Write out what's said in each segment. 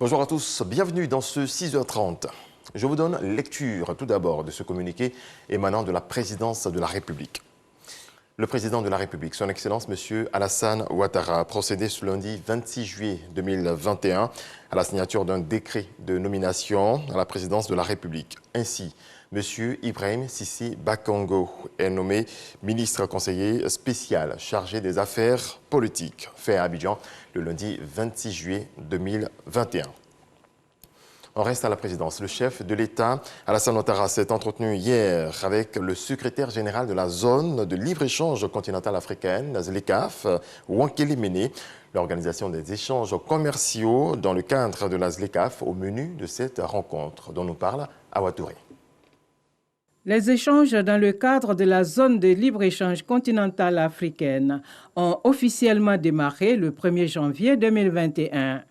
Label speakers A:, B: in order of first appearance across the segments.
A: Bonjour à tous, bienvenue dans ce 6h30. Je vous donne lecture tout d'abord de ce communiqué émanant de la présidence de la République. Le président de la République, son Excellence M. Alassane Ouattara, a procédé ce lundi 26 juillet 2021 à la signature d'un décret de nomination à la présidence de la République. Ainsi, M. Ibrahim Sissi Bakongo est nommé ministre conseiller spécial chargé des affaires politiques, fait à Abidjan le lundi 26 juillet 2021. On reste à la présidence. Le chef de l'État, Alassane Ouattara, s'est entretenu hier avec le secrétaire général de la zone de libre-échange continentale africaine, la ZLECAf, Wankele Mene. L'organisation des échanges commerciaux dans le cadre de la ZLECAf au menu de cette rencontre dont nous parle Awa Touré.
B: Les échanges dans le cadre de la zone de libre-échange continentale africaine ont officiellement démarré le 1er janvier 2021.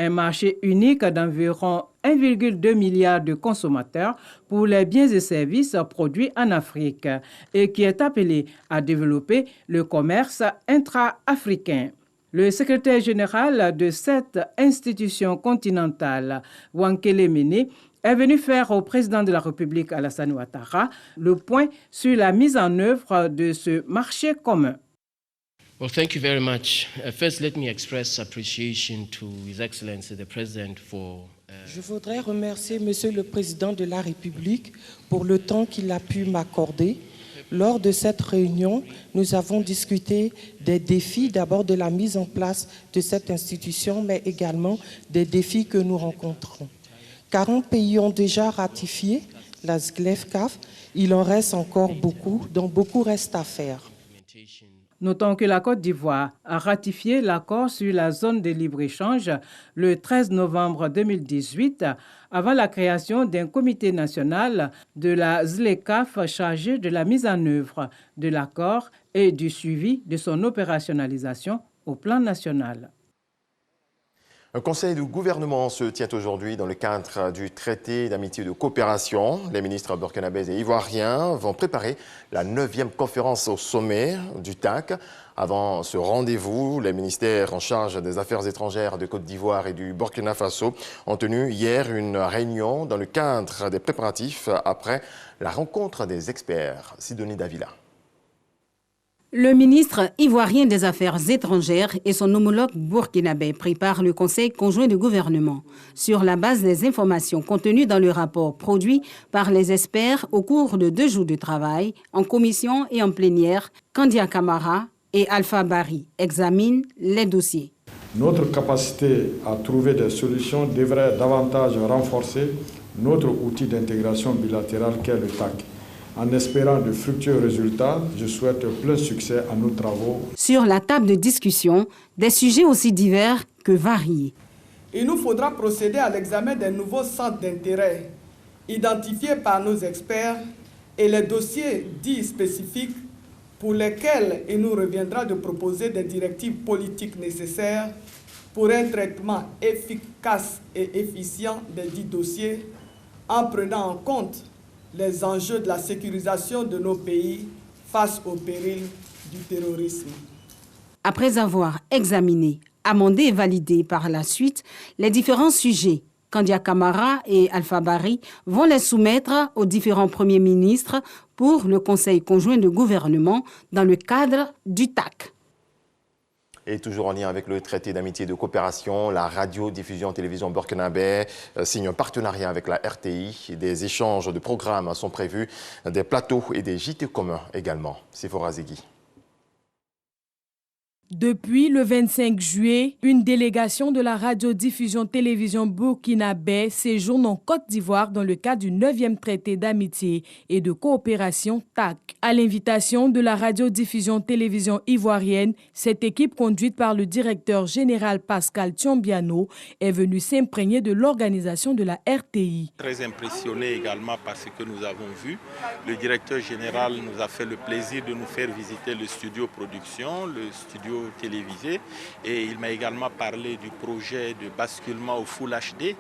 B: Un marché unique d'environ 1,2 milliard de consommateurs pour les biens et services produits en Afrique et qui est appelé à développer le commerce intra-africain. Le secrétaire général de cette institution continentale, Wankele Mene, est venu faire au président de la République, Alassane Ouattara, le point sur la mise en œuvre de ce marché commun.
C: Well, thank you very much. First, let me express appreciation to His Excellency the President for.
D: Je voudrais remercier Monsieur le Président de la République pour le temps qu'il a pu m'accorder. Lors de cette réunion, nous avons discuté des défis, d'abord de la mise en place de cette institution, mais également des défis que nous rencontrons. 40 pays ont déjà ratifié la ZLECAf. Il en reste encore beaucoup, donc beaucoup reste à faire.
B: Notons que la Côte d'Ivoire a ratifié l'accord sur la zone de libre-échange le 13 novembre 2018 avant la création d'un comité national de la ZLECAf chargé de la mise en œuvre de l'accord et du suivi de son opérationnalisation au plan national.
A: Un conseil du gouvernement se tient aujourd'hui dans le cadre du traité d'amitié et de coopération. Les ministres burkinabés et ivoiriens vont préparer la 9e conférence au sommet du TAC. Avant ce rendez-vous, les ministères en charge des affaires étrangères de Côte d'Ivoire et du Burkina Faso ont tenu hier une réunion dans le cadre des préparatifs après la rencontre des experts. Sidonie Davila.
E: Le ministre ivoirien des Affaires étrangères et son homologue burkinabé préparent le conseil conjoint de gouvernement sur la base des informations contenues dans le rapport produit par les experts au cours de 2 jours de travail en commission et en plénière. Kandia Camara et Alpha Barry examinent les dossiers.
F: Notre capacité à trouver des solutions devrait davantage renforcer notre outil d'intégration bilatérale qu'est le TAC. En espérant de fructueux résultats, je souhaite plein succès à nos travaux.
E: Sur la table de discussion, des sujets aussi divers que variés.
G: Il nous faudra procéder à l'examen des nouveaux centres d'intérêt identifiés par nos experts et les dossiers dits spécifiques pour lesquels il nous reviendra de proposer des directives politiques nécessaires pour un traitement efficace et efficient des dits dossiers en prenant en compte les enjeux de la sécurisation de nos pays face au péril du terrorisme.
E: Après avoir examiné, amendé et validé par la suite les différents sujets, Kandia Camara et Alpha Barry vont les soumettre aux différents premiers ministres pour le Conseil conjoint de gouvernement dans le cadre du TAC.
A: Et toujours en lien avec le traité d'amitié et de coopération, la radio-diffusion-télévision burkinabé signe un partenariat avec la RTI. Des échanges de programmes sont prévus, des plateaux et des JT communs également. Sephora Zegui.
H: Depuis le 25 juillet, une délégation de la radio-diffusion-télévision burkinabé séjourne en Côte d'Ivoire dans le cadre du 9e traité d'amitié et de coopération TAC. À l'invitation de la radio-diffusion-télévision ivoirienne, cette équipe conduite par le directeur général Pascal Thiombiano est venue s'imprégner de l'organisation de la RTI.
I: Très impressionné également par ce que nous avons vu. Le directeur général nous a fait le plaisir de nous faire visiter le studio production, le studio télévisé, et il m'a également parlé du projet de basculement au Full HD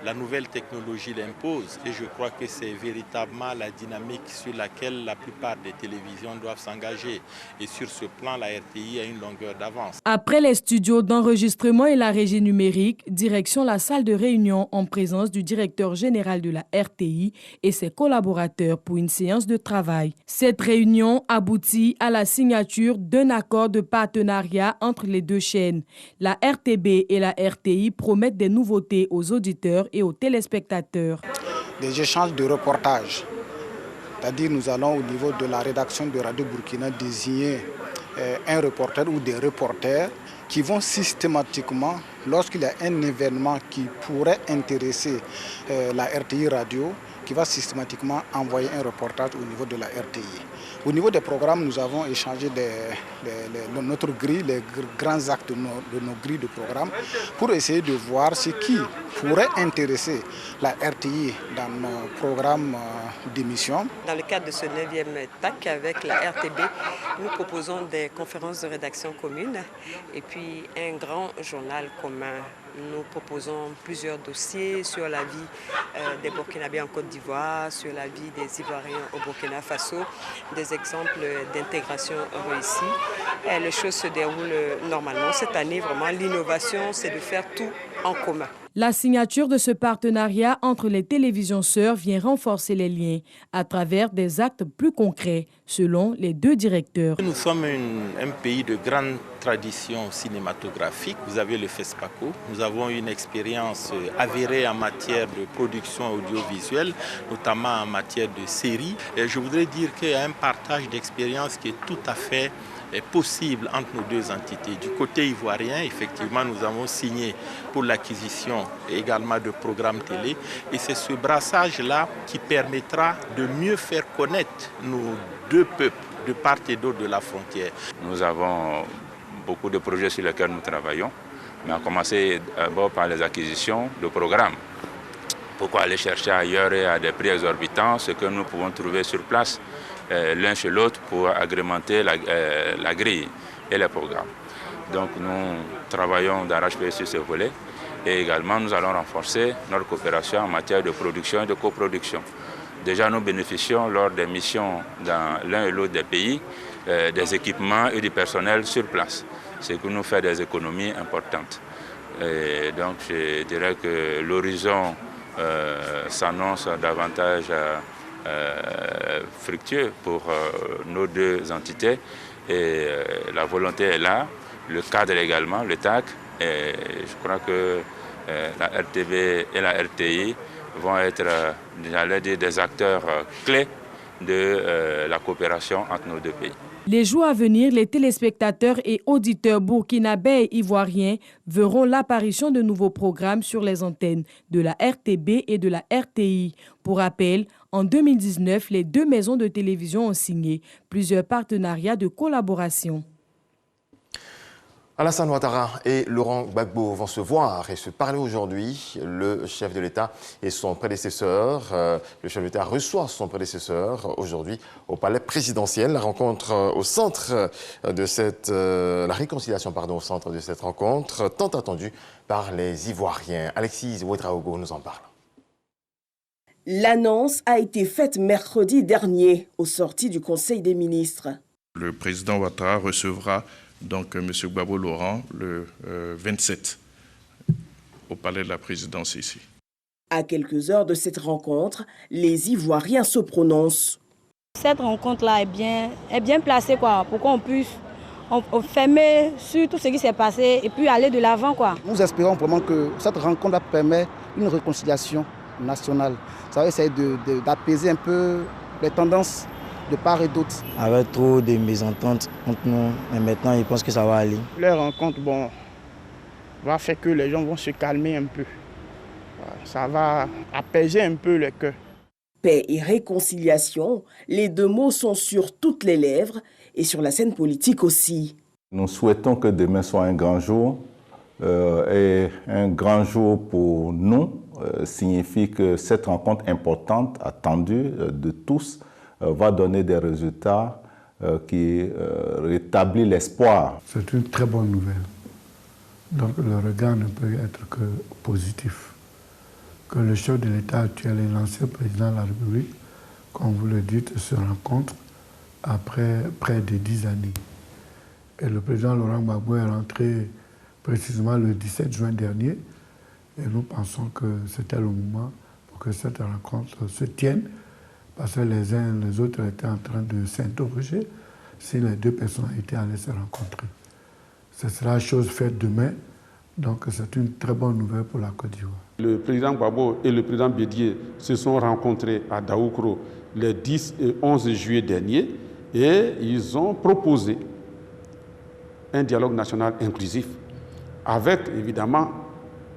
I: La nouvelle technologie l'impose et je crois que c'est véritablement la dynamique sur laquelle la plupart des télévisions doivent s'engager. Et sur ce plan, la RTI a une longueur d'avance.
H: Après les studios d'enregistrement et la régie numérique, direction la salle de réunion en présence du directeur général de la RTI et ses collaborateurs pour une séance de travail. Cette réunion aboutit à la signature d'un accord de partenariat entre les deux chaînes. La RTB et la RTI promettent des nouveautés aux auditeurs et aux téléspectateurs.
J: Des échanges de reportages. C'est-à-dire nous allons au niveau de la rédaction de Radio Burkina désigner un reporter ou des reporters qui vont systématiquement, lorsqu'il y a un événement qui pourrait intéresser la RTI Radio, qui va systématiquement envoyer un reportage au niveau de la RTI. Au niveau des programmes, nous avons échangé notre grille, les grands actes de nos grilles de programmes pour essayer de voir ce qui pourrait intéresser la RTI dans nos programmes d'émission.
K: Dans le cadre de ce 9e TAC avec la RTB, nous proposons des conférences de rédaction communes et puis un grand journal commun. Nous proposons plusieurs dossiers sur la vie des Burkinabés en Côte d'Ivoire, sur la vie des Ivoiriens au Burkina Faso, des exemples d'intégration réussie. Et les choses se déroulent normalement. Cette année, vraiment, l'innovation, c'est de faire tout en commun.
H: La signature de ce partenariat entre les télévisions sœurs vient renforcer les liens à travers des actes plus concrets, selon les deux directeurs.
I: Nous sommes un pays de grande tradition cinématographique. Vous avez le FESPACO. Nous avons une expérience avérée en matière de production audiovisuelle, notamment en matière de séries. Et je voudrais dire qu'il y a un partage d'expérience qui est tout à fait possible entre nos deux entités. Du côté ivoirien, effectivement, nous avons signé pour l'acquisition également de programmes télé. Et c'est ce brassage-là qui permettra de mieux faire connaître nos deux peuples de part et d'autre de la frontière.
L: Nous avons beaucoup de projets sur lesquels nous travaillons, mais on a commencé d'abord par les acquisitions de programmes. Pourquoi aller chercher ailleurs et à des prix exorbitants ce que nous pouvons trouver sur place l'un chez l'autre pour agrémenter la grille et les programmes. Donc nous travaillons d'arrache-pied sur ce volet et également nous allons renforcer notre coopération en matière de production et de coproduction. Déjà nous bénéficions lors des missions dans l'un et l'autre des pays des équipements et du personnel sur place, ce qui nous fait des économies importantes. Et donc je dirais que l'horizon s'annonce davantage fructueux pour nos deux entités et la volonté est là, le cadre également, le TAC, et je crois que la RTB et la RTI vont être, j'allais dire, des acteurs clés de la coopération entre nos deux pays.
H: Les jours à venir, les téléspectateurs et auditeurs burkinabés et ivoiriens verront l'apparition de nouveaux programmes sur les antennes de la RTB et de la RTI. Pour rappel, en 2019, les deux maisons de télévision ont signé plusieurs partenariats de collaboration.
A: Alassane Ouattara et Laurent Gbagbo vont se voir et se parler aujourd'hui. Le chef de l'État et son prédécesseur, le chef de l'État reçoit son prédécesseur aujourd'hui au palais présidentiel. La rencontre au centre de cette, la réconciliation au centre de cette rencontre, tant attendue par les Ivoiriens. Alexis Ouedraogo nous en parle.
M: L'annonce a été faite mercredi dernier au sorti du Conseil des ministres.
N: Le président Ouattara recevra donc M. Gbagbo Laurent le 27 au palais de la présidence ici.
M: À quelques heures de cette rencontre, les Ivoiriens se prononcent.
O: Cette rencontre-là est bien placée pour qu'on puisse fermer sur tout ce qui s'est passé et puis aller de l'avant.
P: Nous espérons vraiment que cette rencontre va permettre une réconciliation nationale. Ça va essayer d'apaiser un peu les tendances de part et d'autre.
Q: Avec trop de mésententes entre nous, mais maintenant, je pense que ça va aller.
R: Les rencontres, va faire que les gens vont se calmer un peu. Ça va apaiser un peu le cœur.
M: Paix et réconciliation, les deux mots sont sur toutes les lèvres et sur la scène politique aussi.
S: Nous souhaitons que demain soit un grand jour. Et un grand jour pour nous signifie que cette rencontre importante, attendue de tous, va donner des résultats qui rétablissent l'espoir.
T: C'est une très bonne nouvelle. Donc le regard ne peut être que positif. que le chef de l'État actuel et l'ancien président de la République, comme vous le dites, se rencontrent après près de 10 années. Et le président Laurent Gbagbo est rentré précisément le 17 juin dernier. Et nous pensons que c'était le moment pour que cette rencontre se tienne, parce que les uns et les autres étaient en train de s'interroger si les deux personnes étaient allées se rencontrer. Ce sera chose faite demain, donc c'est une très bonne nouvelle pour la Côte d'Ivoire.
U: Le président Gbagbo et le président Bédié se sont rencontrés à Daoukro les 10 et 11 juillet dernier et ils ont proposé un dialogue national inclusif avec évidemment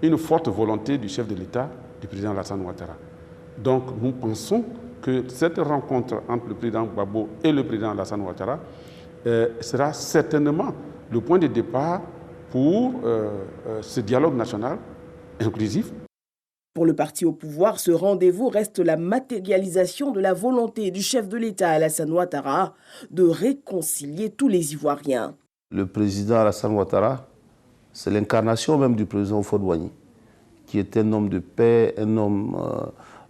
U: une forte volonté du chef de l'État, du président Alassane Ouattara. Donc nous pensons que cette rencontre entre le président Gbagbo et le président Alassane Ouattara sera certainement le point de départ pour ce dialogue national inclusif.
M: Pour le parti au pouvoir, ce rendez-vous reste la matérialisation de la volonté du chef de l'État Alassane Ouattara de réconcilier tous les Ivoiriens.
V: Le président Alassane Ouattara, c'est l'incarnation même du président Houphouët-Boigny, qui est un homme de paix, un homme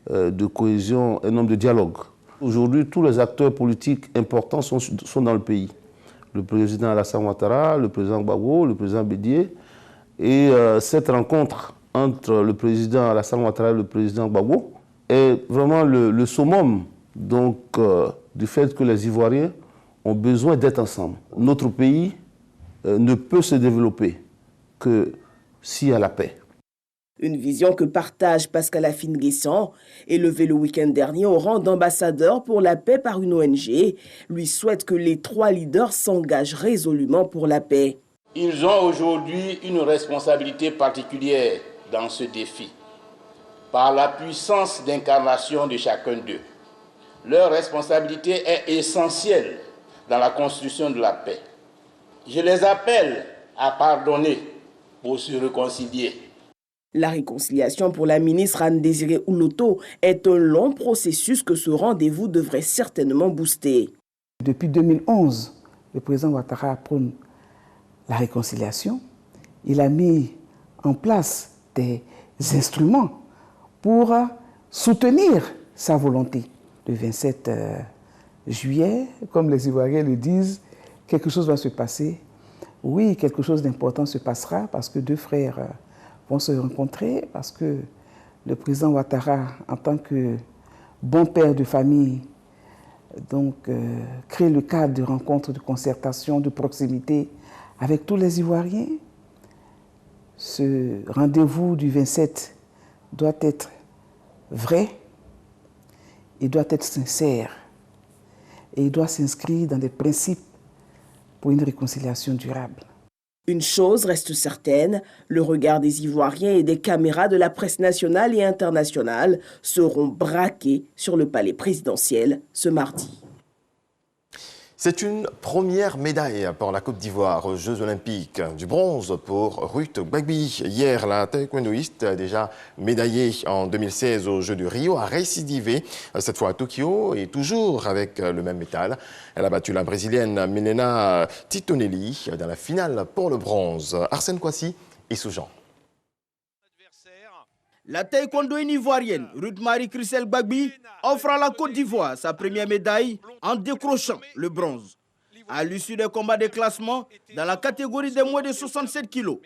V: de cohésion, un homme de dialogue. Aujourd'hui, tous les acteurs politiques importants sont dans le pays. Le président Alassane Ouattara, le président Gbagbo, le président Bédié. Et cette rencontre entre le président Alassane Ouattara et le président Gbagbo est vraiment le summum donc, du fait que les Ivoiriens ont besoin d'être ensemble. Notre pays ne peut se développer que s'il y a la paix.
M: Une vision que partage Pascal Afine-Guessant, élevé le week-end dernier au rang d'ambassadeur pour la paix par une ONG, lui souhaite que les trois leaders s'engagent résolument pour la paix.
W: Ils ont aujourd'hui une responsabilité particulière dans ce défi, par la puissance d'incarnation de chacun d'eux. Leur responsabilité est essentielle dans la construction de la paix. Je les appelle à pardonner pour se réconcilier.
M: La réconciliation pour la ministre Anne-Désirée Ouloto est un long processus que ce rendez-vous devrait certainement booster.
X: Depuis 2011, le président Ouattara prône la réconciliation. Il a mis en place des instruments pour soutenir sa volonté. Le 27 juillet, comme les Ivoiriens le disent, quelque chose va se passer. Oui, quelque chose d'important se passera parce que deux frères vont se rencontrer, parce que le président Ouattara, en tant que bon père de famille, donc, crée le cadre de rencontre, de concertation, de proximité avec tous les Ivoiriens. Ce rendez-vous du 27 doit être vrai, il doit être sincère et il doit s'inscrire dans des principes pour une réconciliation durable.
M: Une chose reste certaine, le regard des Ivoiriens et des caméras de la presse nationale et internationale seront braqués sur le palais présidentiel ce mardi.
A: C'est une première médaille pour la Côte d'Ivoire aux Jeux Olympiques. Du bronze pour Ruth Gbagbi. Hier, la taekwondoïste, déjà médaillée en 2016 aux Jeux de Rio, a récidivé, cette fois à Tokyo, et toujours avec le même métal. Elle a battu la Brésilienne Milena Titonelli dans la finale pour le bronze. Arsène Kouassi et Soujean.
Y: La taekwondoïne ivoirienne Ruth Marie-Christelle Gbagbi offre à la Côte d'Ivoire sa première médaille en décrochant le bronze. À l'issue des combats de classement dans la catégorie des moins de 67 kg,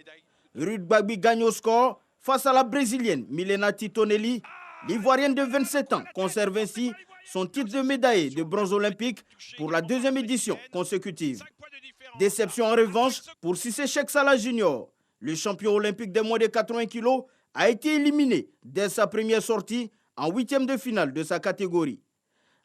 Y: Ruth Gbagbi gagne au score face à la Brésilienne Milena Titonelli. L'Ivoirienne de 27 ans conserve ainsi son titre de médaillée de bronze olympique pour la deuxième édition consécutive. Déception en revanche pour Cissé Cheikh Salah Junior. Le champion olympique des moins de 80 kg a été éliminé dès sa première sortie en huitième de finale de sa catégorie.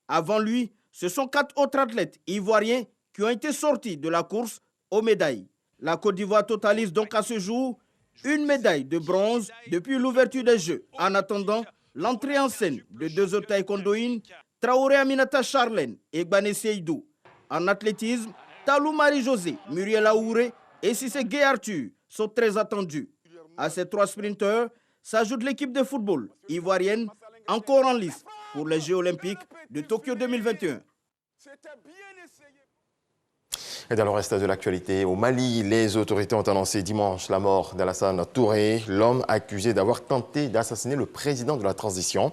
Y: Avant lui, ce sont 4 autres athlètes ivoiriens qui ont été sortis de la course aux médailles. La Côte d'Ivoire totalise donc à ce jour une médaille de bronze depuis l'ouverture des Jeux. En attendant l'entrée en scène de 2 autres taekwondoïnes, Traoré Aminata Charlène et Gbane Seydou. En athlétisme, Talou Marie-Josée, Muriel Aouré et Cissé Gueye Arthur sont très attendus. À ces 3 sprinteurs s'ajoute l'équipe de football ivoirienne, encore en lice pour les Jeux Olympiques de Tokyo 2021.
A: Et dans le reste de l'actualité, au Mali, les autorités ont annoncé dimanche la mort d'Alassane Touré, l'homme accusé d'avoir tenté d'assassiner le président de la transition.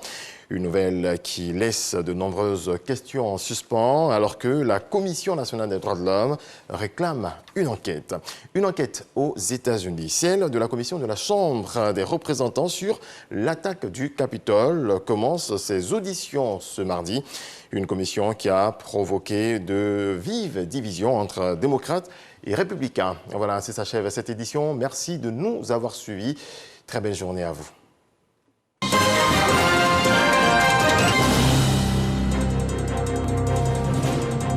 A: Une nouvelle qui laisse de nombreuses questions en suspens, alors que la Commission nationale des droits de l'homme réclame une enquête. Une enquête aux États-Unis, celle de la Commission de la Chambre des représentants sur l'attaque du Capitole, commence ses auditions ce mardi. Une commission qui a provoqué de vives divisions entre démocrates et républicains. Voilà, ainsi s'achève cette édition. Merci de nous avoir suivis. Très belle journée à vous.